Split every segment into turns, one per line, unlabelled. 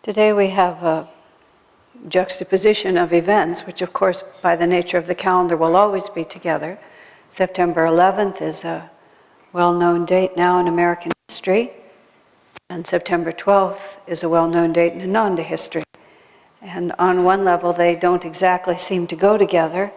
Today we have a juxtaposition of events, which of course by the nature of the calendar will always be together. September 11th is a well-known date now in American history, and September 12th is a well-known date in Ananda history. And on one level they don't exactly seem to go together.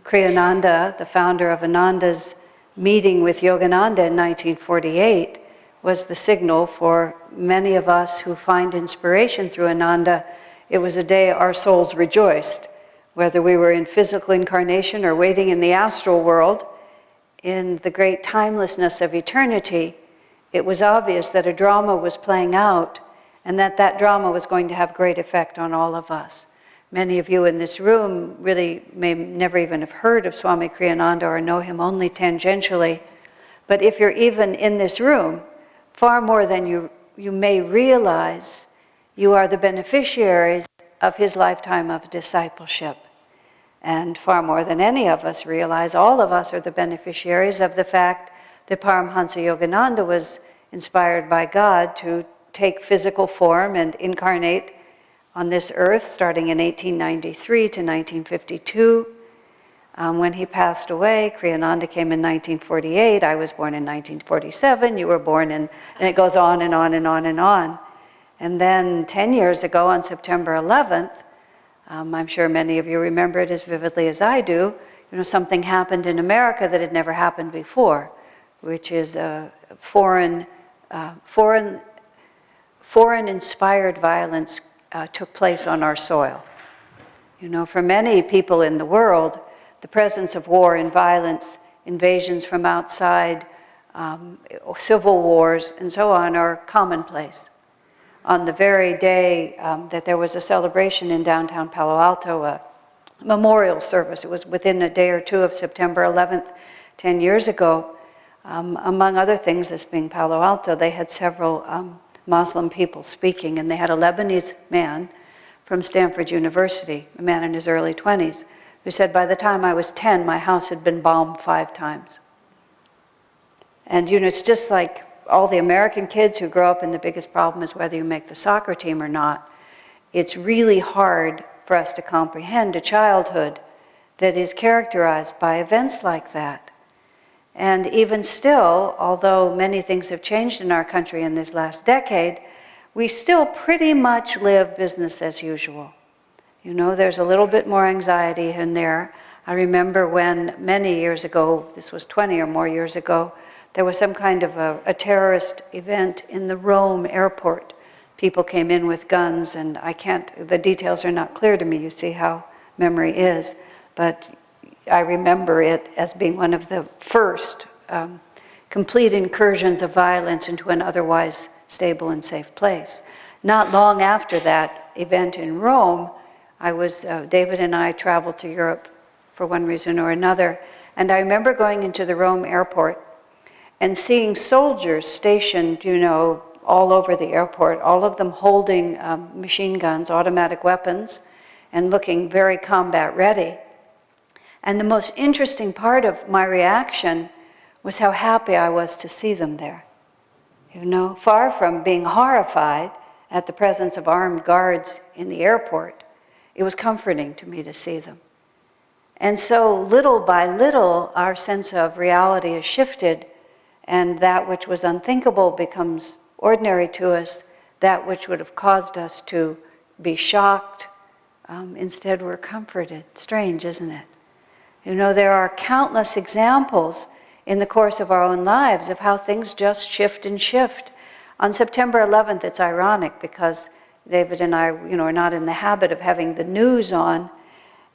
Kriyananda, the founder of Ananda's meeting with Yogananda in 1948, was the signal for many of us who find inspiration through Ananda. It was a day our souls rejoiced, whether we were in physical incarnation or waiting in the astral world. In the great timelessness of eternity, it was obvious that a drama was playing out and that that drama was going to have great effect on all of us. Many of you in this room really may never even have heard of Swami Kriyananda or know him only tangentially. But if you're even in this room, far more than you may realize, you are the beneficiaries of his lifetime of discipleship. And far more than any of us realize, all of us are the beneficiaries of the fact that Paramhansa Yogananda was inspired by God to take physical form and incarnate on this earth starting in 1893 to 1952. When he passed away, Kriyananda came in 1948, I was born in 1947, you were born in, and it goes on and on and on and on. And then 10 years ago on September 11th, I'm sure many of you remember it as vividly as I do, something happened in America that had never happened before, which is foreign-inspired violence took place on our soil. For many people in the world, the presence of war and violence, invasions from outside, civil wars, and so on are commonplace. On the very day that there was a celebration in downtown Palo Alto, a memorial service, it was within a day or two of September 11th, 10 years ago, among other things, this being Palo Alto, they had several Muslim people speaking, and they had a Lebanese man from Stanford University, a man in his early 20s, who said, by the time I was 10, my house had been bombed 5 times. And it's just like all the American kids who grow up and the biggest problem is whether you make the soccer team or not. It's really hard for us to comprehend a childhood that is characterized by events like that. And even still, although many things have changed in our country in this last decade, we still pretty much live business as usual. There's a little bit more anxiety in there. I remember when many years ago, this was 20 or more years ago, there was some kind of a terrorist event in the Rome airport. People came in with guns, and the details are not clear to me. You see how memory is. But I remember it as being one of the first complete incursions of violence into an otherwise stable and safe place. Not long after that event in Rome, David and I traveled to Europe for one reason or another, and I remember going into the Rome airport and seeing soldiers stationed, all over the airport, all of them holding machine guns, automatic weapons, and looking very combat ready. And the most interesting part of my reaction was how happy I was to see them there. Far from being horrified at the presence of armed guards in the airport, it was comforting to me to see them. And so little by little, our sense of reality is shifted, and that which was unthinkable becomes ordinary to us. That which would have caused us to be shocked, instead we're comforted. Strange, isn't it? There are countless examples in the course of our own lives of how things just shift and shift. On September 11th, it's ironic because David and I, are not in the habit of having the news on.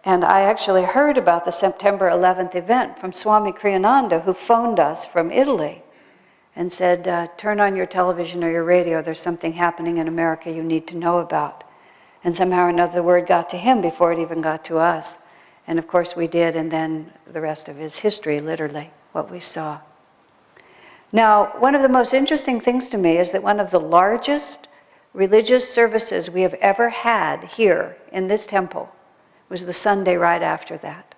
And I actually heard about the September 11th event from Swami Kriyananda, who phoned us from Italy and said, turn on your television or your radio, there's something happening in America you need to know about. And somehow or another the word got to him before it even got to us. And of course we did, and then the rest of his history, literally, what we saw. Now, one of the most interesting things to me is that one of the largest religious services we have ever had here in this temple was the Sunday right after that.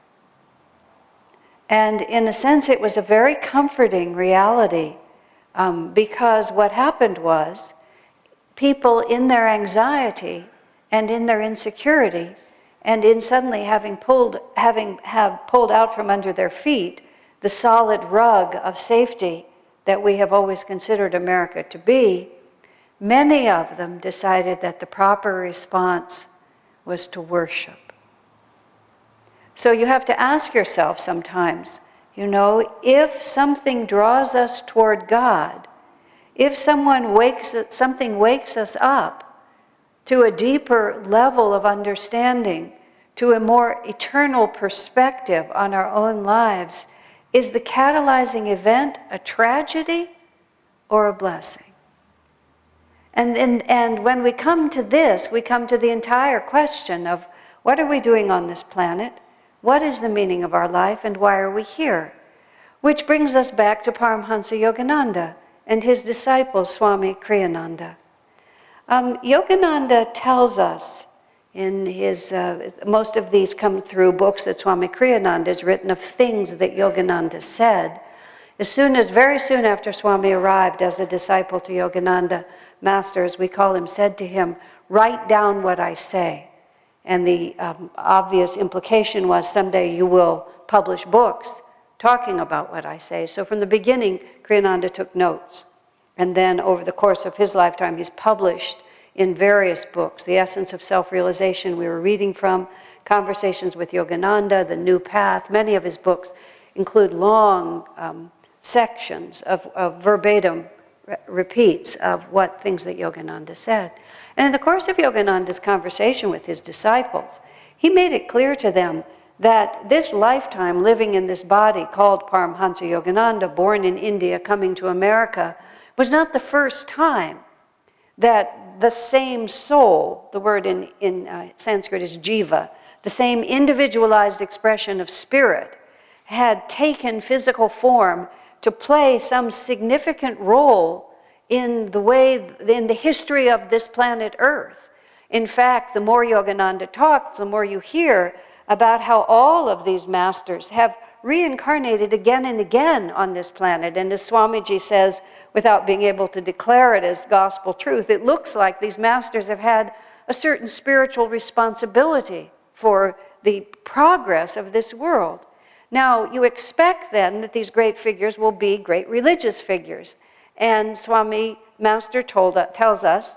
And in a sense, it was a very comforting reality because what happened was people in their anxiety and in their insecurity and in suddenly having pulled out from under their feet the solid rug of safety that we have always considered America to be, many of them decided that the proper response was to worship. So you have to ask yourself sometimes, if something draws us toward God, if something wakes us up to a deeper level of understanding, to a more eternal perspective on our own lives, is the catalyzing event a tragedy or a blessing? And when we come to this, we come to the entire question of what are we doing on this planet? What is the meaning of our life, and why are we here? Which brings us back to Paramhansa Yogananda and his disciple, Swami Kriyananda. Yogananda tells us in his, most of these come through books that Swami Kriyananda has written of things that Yogananda said. Very soon after Swami arrived as a disciple to Yogananda, Master, as we call him, said to him, "Write down what I say." And the obvious implication was someday you will publish books talking about what I say. So from the beginning, Kriyananda took notes. And then over the course of his lifetime, he's published in various books, The Essence of Self-Realization we were reading from, Conversations with Yogananda, The New Path. Many of his books include long sections of verbatim repeats of what things that Yogananda said. And in the course of Yogananda's conversation with his disciples, he made it clear to them that this lifetime living in this body called Paramhansa Yogananda, born in India, coming to America, was not the first time that the same soul, the word in Sanskrit is jiva, the same individualized expression of spirit, had taken physical form to play some significant role in the history of this planet Earth. In fact, the more Yogananda talks, the more you hear about how all of these masters have reincarnated again and again on this planet. And as Swamiji says, without being able to declare it as gospel truth, it looks like these masters have had a certain spiritual responsibility for the progress of this world. Now, you expect then that these great figures will be great religious figures. And Swami Master tells us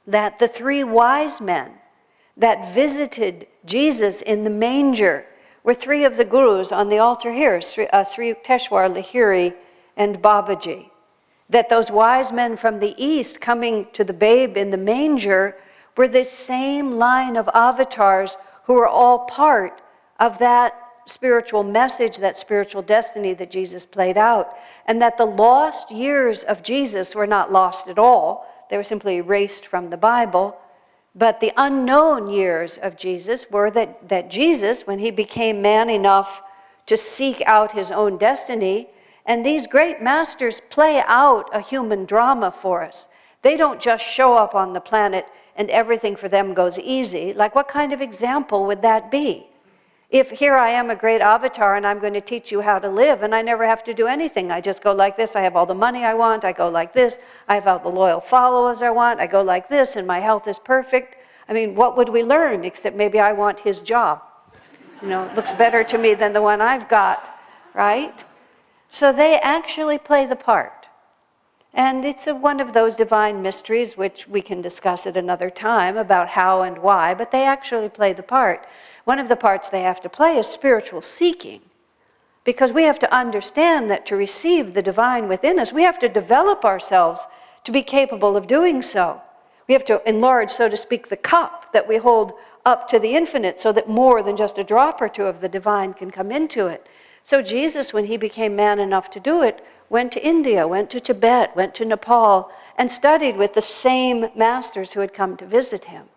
that the three wise men that visited Jesus in the manger were three of the gurus on the altar here, Sri Yukteswar, Lahiri, and Babaji. That those wise men from the east coming to the babe in the manger were the same line of avatars who were all part of that spiritual message, that spiritual destiny that Jesus played out, and that the lost years of Jesus were not lost at all. They were simply erased from the Bible. But the unknown years of Jesus were that Jesus, when he became man enough to seek out his own destiny, and these great masters play out a human drama for us. They don't just show up on the planet and everything for them goes easy. Like, what kind of example would that be? If here I am, a great avatar, and I'm going to teach you how to live, and I never have to do anything. I just go like this. I have all the money I want. I go like this. I have all the loyal followers I want. I go like this, and my health is perfect. I mean, what would we learn except maybe I want his job? It looks better to me than the one I've got, right? So they actually play the part. And it's one of those divine mysteries which we can discuss at another time about how and why, but they actually play the part. One of the parts they have to play is spiritual seeking, because we have to understand that to receive the divine within us, we have to develop ourselves to be capable of doing so. We have to enlarge, so to speak, the cup that we hold up to the infinite so that more than just a drop or two of the divine can come into it. So Jesus, when he became man enough to do it, went to India, went to Tibet, went to Nepal, and studied with the same masters who had come to visit him.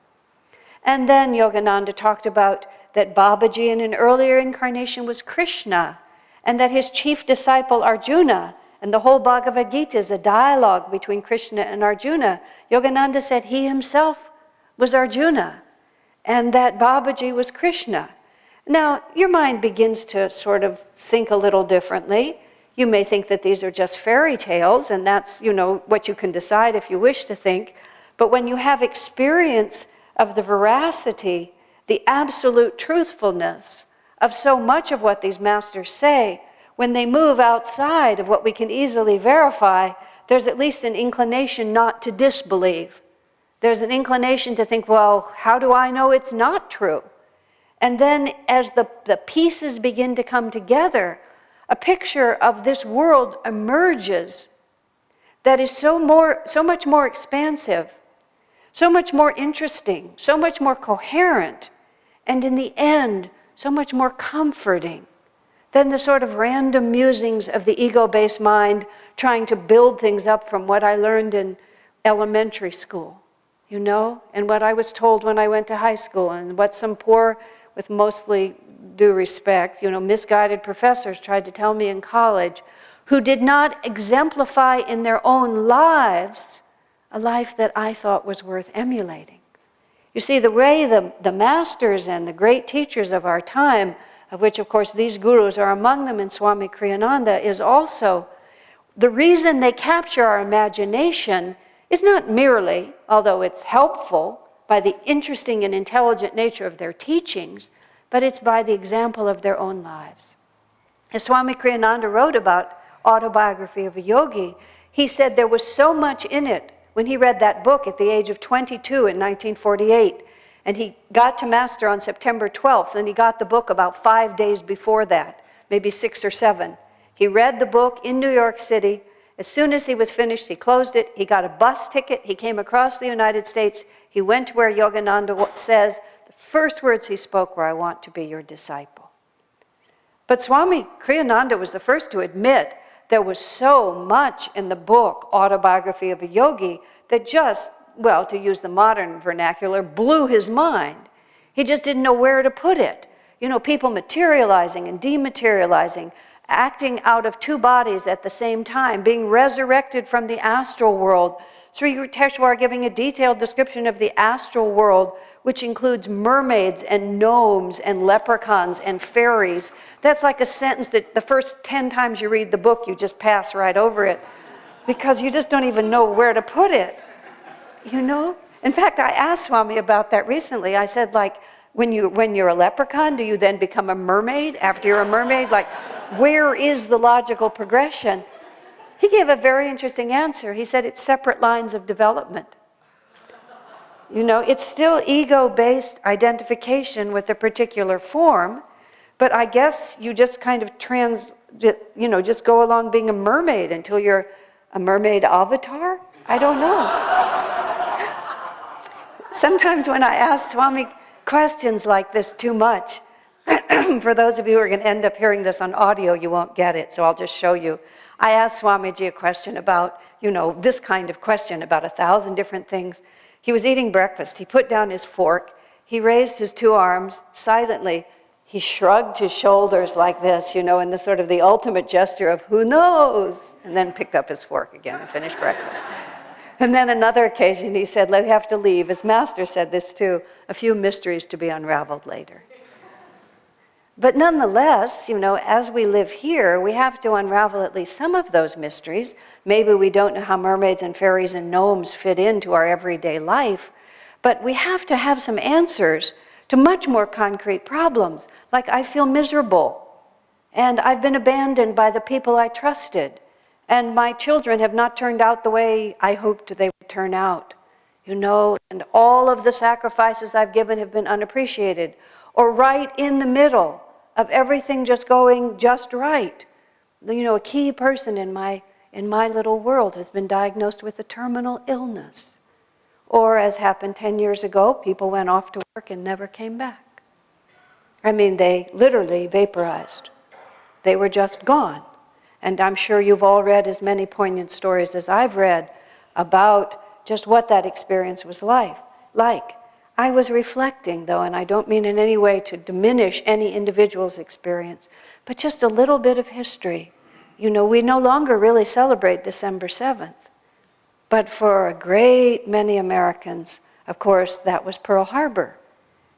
And then Yogananda talked about that Babaji in an earlier incarnation was Krishna, and that his chief disciple Arjuna, and the whole Bhagavad Gita is a dialogue between Krishna and Arjuna. Yogananda said he himself was Arjuna, and that Babaji was Krishna. Now, your mind begins to sort of think a little differently. You may think that these are just fairy tales, and that's, what you can decide if you wish to think. But when you have experience of the veracity, the absolute truthfulness of so much of what these masters say, when they move outside of what we can easily verify, there's at least an inclination not to disbelieve. There's an inclination to think, well, how do I know it's not true? And then as the pieces begin to come together, a picture of this world emerges that is so much more expansive, so much more interesting, so much more coherent, and in the end, so much more comforting than the sort of random musings of the ego-based mind trying to build things up from what I learned in elementary school, and what I was told when I went to high school, and what some poor, with mostly due respect, misguided professors tried to tell me in college, who did not exemplify in their own lives a life that I thought was worth emulating. You see, the way the masters and the great teachers of our time, of which, of course, these gurus are among them, and Swami Kriyananda is also, the reason they capture our imagination is not merely, although it's helpful, by the interesting and intelligent nature of their teachings, but it's by the example of their own lives. As Swami Kriyananda wrote about Autobiography of a Yogi, he said there was so much in it when he read that book at the age of 22 in 1948. And he got to master on September 12th, and he got the book about 5 days before that, maybe 6 or 7. He read the book in New York City. As soon as he was finished, he closed it. He got a bus ticket. He came across the United States. He went to where Yogananda says, the first words he spoke were, "I want to be your disciple." But Swami Kriyananda was the first to admit there was so much in the book, Autobiography of a Yogi, that just, well, to use the modern vernacular, blew his mind. He just didn't know where to put it. People materializing and dematerializing, acting out of two bodies at the same time, being resurrected from the astral world. Sri Yukteswar giving a detailed description of the astral world, which includes mermaids and gnomes and leprechauns and fairies. That's like a sentence that the first 10 times you read the book, you just pass right over it because you just don't even know where to put it. In fact, I asked Swami about that recently. I said, when you're a leprechaun, do you then become a mermaid after you're a mermaid? Where is the logical progression? He gave a very interesting answer. He said it's separate lines of development. It's still ego-based identification with a particular form, but I guess you just kind of just go along being a mermaid until you're a mermaid avatar? I don't know. Sometimes when I ask Swami questions like this too much, for those of you who are going to end up hearing this on audio, you won't get it, so I'll just show you. I asked Swamiji a question about, this kind of question about 1,000 different things. He was eating breakfast. He put down his fork. He raised his 2 arms silently. He shrugged his shoulders like this, in the sort of the ultimate gesture of who knows, and then picked up his fork again and finished breakfast. And then another occasion he said, "We have to leave." His master said this too, "A few mysteries to be unraveled later." But nonetheless, as we live here, we have to unravel at least some of those mysteries. Maybe we don't know how mermaids and fairies and gnomes fit into our everyday life, but we have to have some answers to much more concrete problems, like I feel miserable, and I've been abandoned by the people I trusted, and my children have not turned out the way I hoped they would turn out, and all of the sacrifices I've given have been unappreciated, or right in the middle of everything just going just right. A key person in my little world has been diagnosed with a terminal illness. Or, as happened 10 years ago, people went off to work and never came back. They literally vaporized. They were just gone. And I'm sure you've all read as many poignant stories as I've read about just what that experience was like. I was reflecting, though, and I don't mean in any way to diminish any individual's experience, but just a little bit of history. We no longer really celebrate December 7th. But for a great many Americans, of course, that was Pearl Harbor.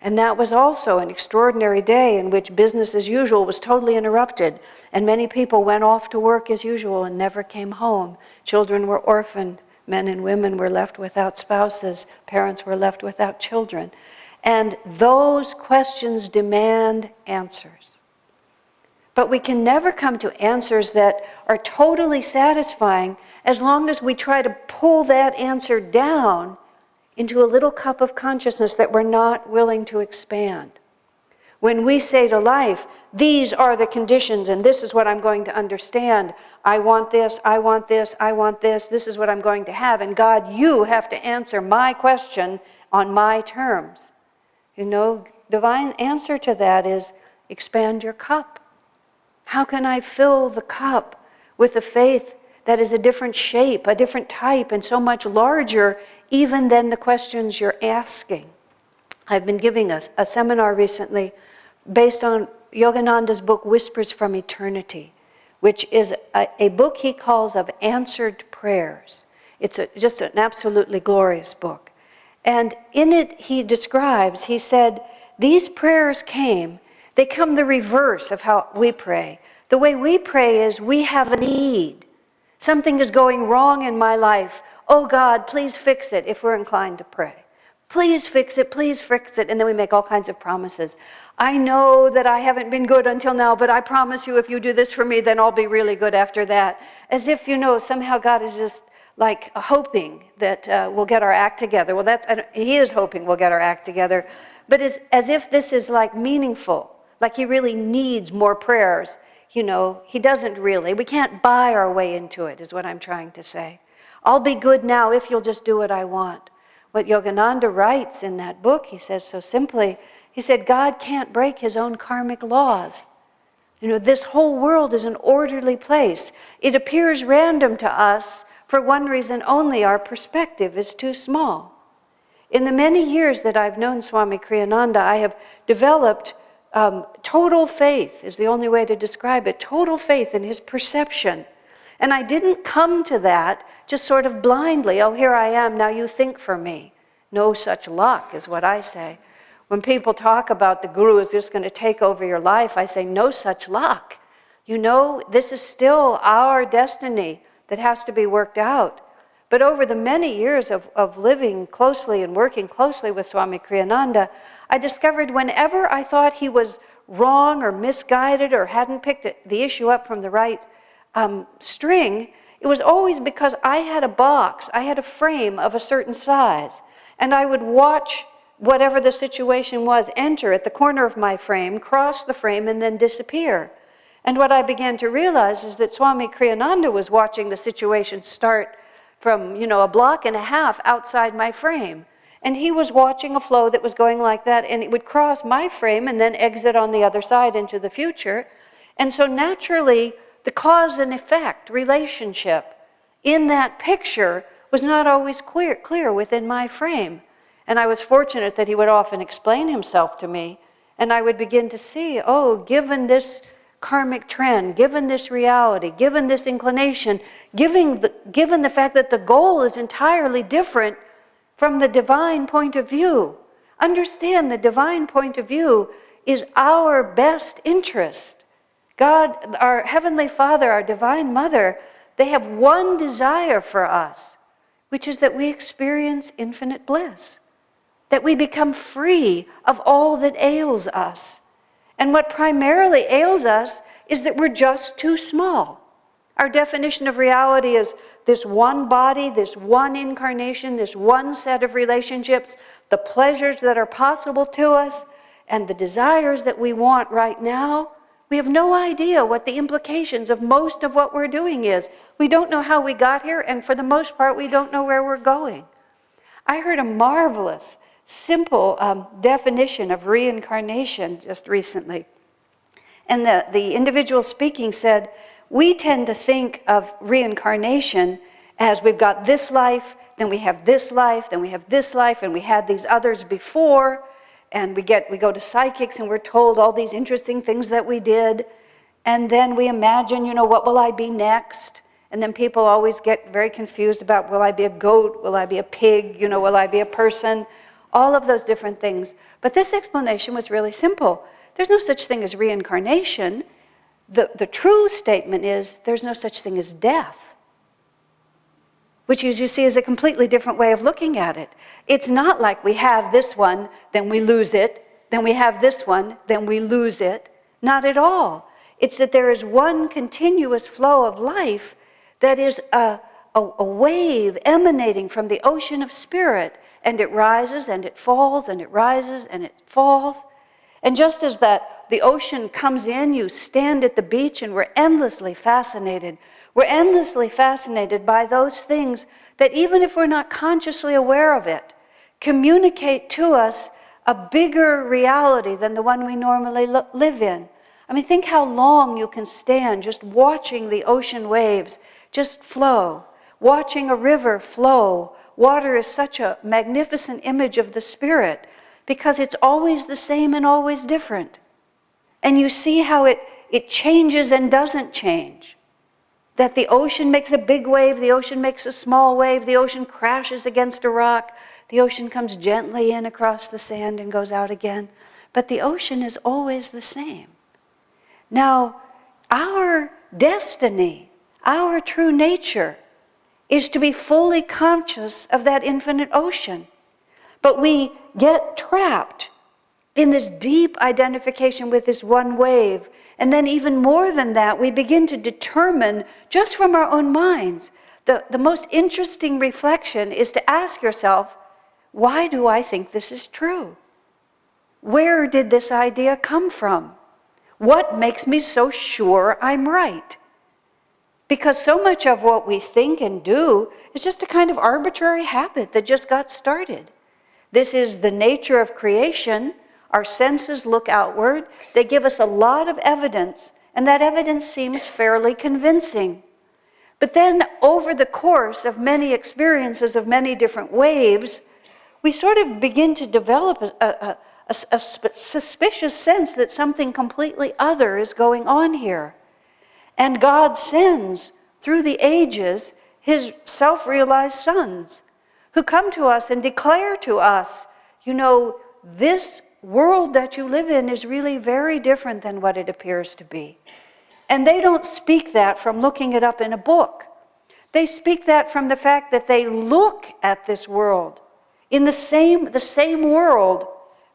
And that was also an extraordinary day in which business as usual was totally interrupted, and many people went off to work as usual and never came home. Children were orphaned, Men and women were left without spouses. Parents were left without children. And those questions demand answers. But we can never come to answers that are totally satisfying as long as we try to pull that answer down into a little cup of consciousness that we're not willing to expand. When we say to life, these are the conditions and this is what I'm going to understand. I want this, I want this, I want this, this is what I'm going to have. And God, you have to answer my question on my terms. You know, divine answer to that is expand your cup. How can I fill the cup with a faith that is a different shape, a different type, and so much larger even than the questions you're asking? I've been giving a seminar recently based on Yogananda's book, Whispers from Eternity, which is a book he calls of answered prayers. It's just an absolutely glorious book. And in it he describes, he said, these prayers they come the reverse of how we pray. The way we pray is we have a need. Something is going wrong in my life. Oh God, please fix it, if we're inclined to pray. Please fix it, please fix it. And then we make all kinds of promises. I know that I haven't been good until now, but I promise you if you do this for me, then I'll be really good after that. As if, somehow God is just like hoping that we'll get our act together. Well, he is hoping we'll get our act together. But as if this is like meaningful, like he really needs more prayers. He doesn't really. We can't buy our way into it, is what I'm trying to say. I'll be good now if you'll just do what I want. What Yogananda writes in that book, he says so simply, he said, God can't break his own karmic laws. This whole world is an orderly place. It appears random to us for one reason only: our perspective is too small. In the many years that I've known Swami Kriyananda, I have developed total faith, is the only way to describe it, total faith in his perception. And I didn't come to that just sort of blindly. Oh, here I am, now you think for me. No such luck is what I say. When people talk about the guru is just going to take over your life, I say no such luck. This is still our destiny that has to be worked out. But over the many years of living closely and working closely with Swami Kriyananda, I discovered whenever I thought he was wrong or misguided or hadn't picked the issue up from the right string, it was always because I had a box, I had a frame of a certain size, and I would watch whatever the situation was enter at the corner of my frame, cross the frame, and then disappear. And what I began to realize is that Swami Kriyananda was watching the situation start from, a block and a half outside my frame. And he was watching a flow that was going like that, and it would cross my frame and then exit on the other side into the future. And so naturally, the cause and effect relationship in that picture was not always clear within my frame. And I was fortunate that he would often explain himself to me, and I would begin to see, given this karmic trend, given this reality, given this inclination, given the fact that the goal is entirely different from the divine point of view. Understand, the divine point of view is our best interest. God, our Heavenly Father, our Divine Mother, they have one desire for us, which is that we experience infinite bliss, that we become free of all that ails us. And what primarily ails us is that we're just too small. Our definition of reality is this one body, this one incarnation, this one set of relationships, the pleasures that are possible to us, and the desires that we want right now. We have no idea what the implications of most of what we're doing is. We don't know how we got here, and for the most part, we don't know where we're going. I heard a marvelous, simple definition of reincarnation just recently. And the individual speaking said, we tend to think of reincarnation as we've got this life, then we have this life, then we have this life, and we had these others before, and we go to psychics and we're told all these interesting things that we did, and then we imagine, what will I be next? And then people always get very confused about, will I be a goat? Will I be a pig? Will I be a person? All of those different things. But this explanation was really simple. There's no such thing as reincarnation. The true statement is there's no such thing as death. which as you see is a completely different way of looking at it. It's not like we have this one, then we lose it, then we have this one, then we lose it. Not at all. It's that there is one continuous flow of life that is a wave emanating from the ocean of spirit, and it rises and it falls and it rises and it falls. And just as the ocean comes in, you stand at the beach and we're endlessly fascinated. We're endlessly fascinated by those things that, even if we're not consciously aware of it, communicate to us a bigger reality than the one we normally live in. I mean, think how long you can stand just watching the ocean waves just flow, watching a river flow. Water is such a magnificent image of the spirit because it's always the same and always different. And you see how it changes and doesn't change. That the ocean makes a big wave, the ocean makes a small wave, the ocean crashes against a rock, the ocean comes gently in across the sand and goes out again. But the ocean is always the same. Now, our destiny, our true nature, is to be fully conscious of that infinite ocean. But we get trapped in this deep identification with this one wave. And then even more than that, we begin to determine, just from our own minds, the most interesting reflection is to ask yourself, why do I think this is true? Where did this idea come from? What makes me so sure I'm right? Because so much of what we think and do is just a kind of arbitrary habit that just got started. This is the nature of creation. Our senses look outward. They give us a lot of evidence, and that evidence seems fairly convincing. But then over the course of many experiences of many different waves, we sort of begin to develop a suspicious sense that something completely other is going on here. And God sends, through the ages, his self-realized sons who come to us and declare to us, you know, this world that you live in is really very different than what it appears to be. And they don't speak that from looking it up in a book. They speak that from the fact that they look at this world in the same world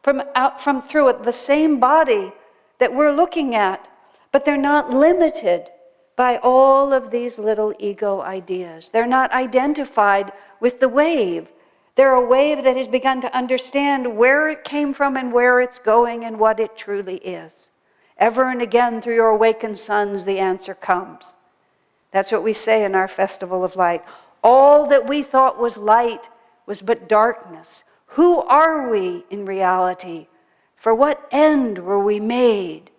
from through it, the same body that we're looking at, but they're not limited by all of these little ego ideas. They're not identified with the wave. They're a wave that has begun to understand where it came from and where it's going and what it truly is. Ever and again through your awakened sons, the answer comes. That's what we say in our Festival of Light. All that we thought was light was but darkness. Who are we in reality? For what end were we made?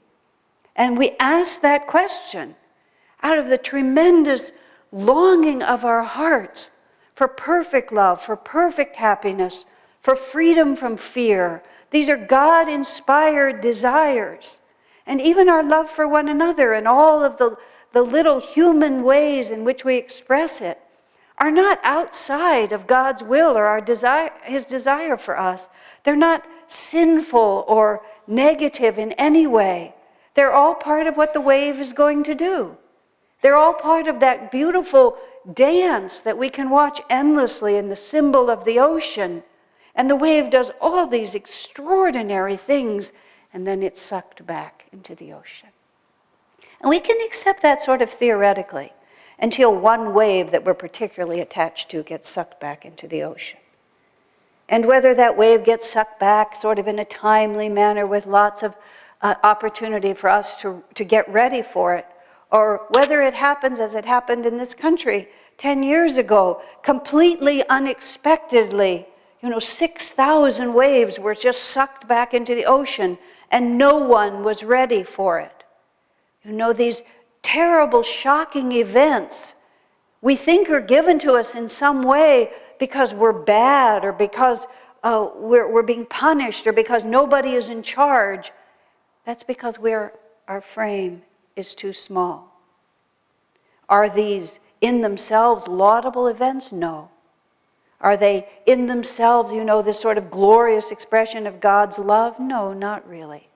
And we ask that question out of the tremendous longing of our hearts for perfect love, for perfect happiness, for freedom from fear. These are God-inspired desires. And even our love for one another and all of the little human ways in which we express it are not outside of God's will or our desire, his desire for us. They're not sinful or negative in any way. They're all part of what the wave is going to do. They're all part of that beautiful dance that we can watch endlessly in the symbol of the ocean. And the wave does all these extraordinary things, and then it's sucked back into the ocean. And we can accept that sort of theoretically until one wave that we're particularly attached to gets sucked back into the ocean. And whether that wave gets sucked back sort of in a timely manner with lots of opportunity for us to get ready for it, or whether it happens as it happened in this country 10 years ago, completely unexpectedly, 6,000 waves were just sucked back into the ocean and no one was ready for it. These terrible, shocking events we think are given to us in some way because we're bad or because we're being punished or because nobody is in charge. That's because our frame is too small. Are these in themselves laudable events? No. Are they in themselves, this sort of glorious expression of God's love? No, not really.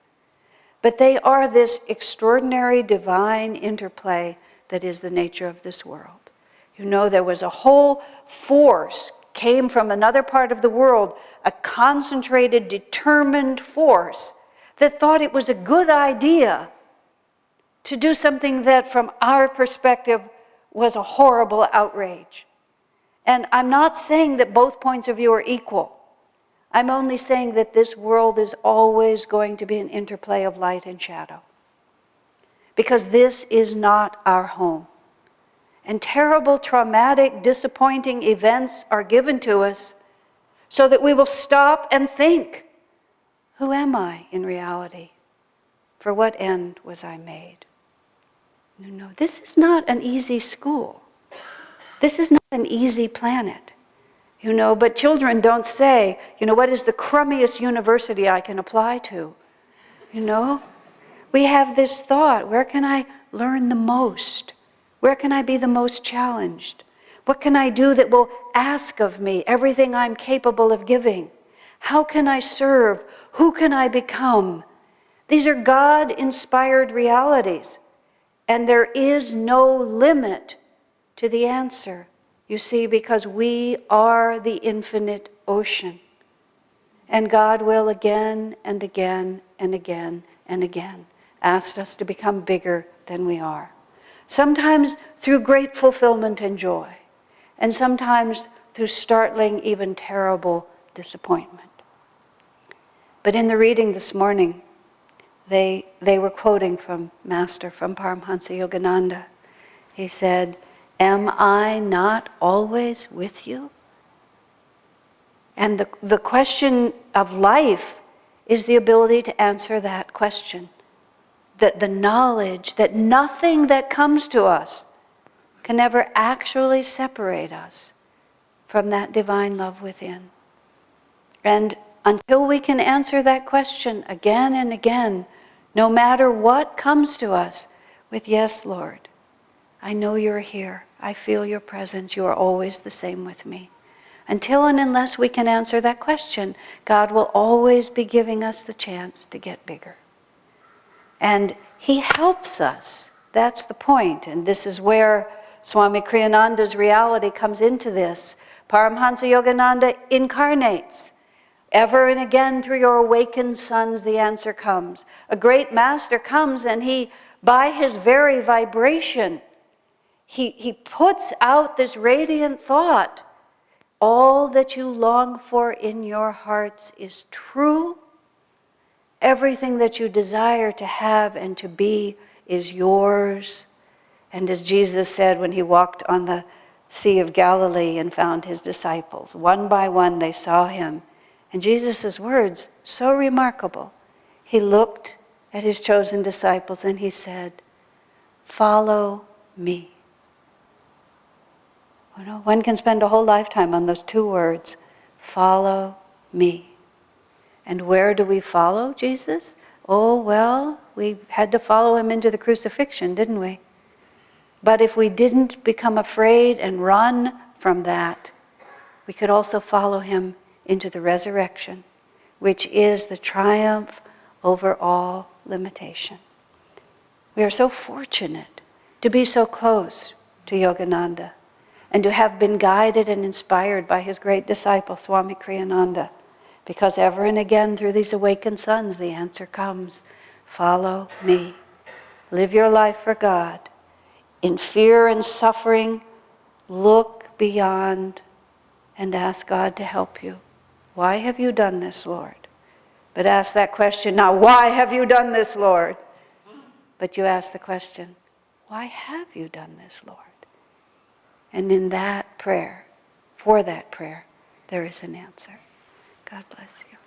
But they are this extraordinary divine interplay that is the nature of this world. You know, there was a whole force came from another part of the world, a concentrated, determined force that thought it was a good idea to do something that from our perspective was a horrible outrage. And I'm not saying that both points of view are equal. I'm only saying that this world is always going to be an interplay of light and shadow. Because this is not our home. And terrible, traumatic, disappointing events are given to us so that we will stop and think, who am I in reality? For what end was I made? No, this is not an easy school. This is not an easy planet. But children don't say, what is the crummiest university I can apply to? We have this thought, where can I learn the most? Where can I be the most challenged? What can I do that will ask of me everything I'm capable of giving? How can I serve? Who can I become? These are God-inspired realities, and there is no limit to the answer. You see, because we are the infinite ocean. And God will again and again and again and again ask us to become bigger than we are. Sometimes through great fulfillment and joy, and sometimes through startling, even terrible disappointment. But in the reading this morning, they were quoting from Master, from Paramhansa Yogananda. He said, "Am I not always with you?" And the question of life is the ability to answer that question. That the knowledge that nothing that comes to us can ever actually separate us from that divine love within. And until we can answer that question again and again, no matter what comes to us, with "Yes, Lord, I know you're here. I feel your presence. You are always the same with me." Until and unless we can answer that question, God will always be giving us the chance to get bigger. And He helps us. That's the point. And this is where Swami Kriyananda's reality comes into this. Paramhansa Yogananda incarnates. Ever and again through your awakened sons the answer comes. A great master comes and he, by his very vibration, he puts out this radiant thought. All that you long for in your hearts is true. Everything that you desire to have and to be is yours. And as Jesus said when he walked on the Sea of Galilee and found his disciples, one by one they saw him. And Jesus' words, so remarkable. He looked at his chosen disciples and he said, "Follow me." One can spend a whole lifetime on those two words, follow me. And where do we follow Jesus? Oh, well, we had to follow him into the crucifixion, didn't we? But if we didn't become afraid and run from that, we could also follow him into the resurrection, which is the triumph over all limitation. We are so fortunate to be so close to Yogananda and to have been guided and inspired by his great disciple, Swami Kriyananda, because ever and again through these awakened sons, the answer comes, follow me. Live your life for God. In fear and suffering, look beyond and ask God to help you. Why have you done this, Lord? But ask that question, not why have you done this, Lord? But you ask the question, why have you done this, Lord? And in that prayer, for that prayer, there is an answer. God bless you.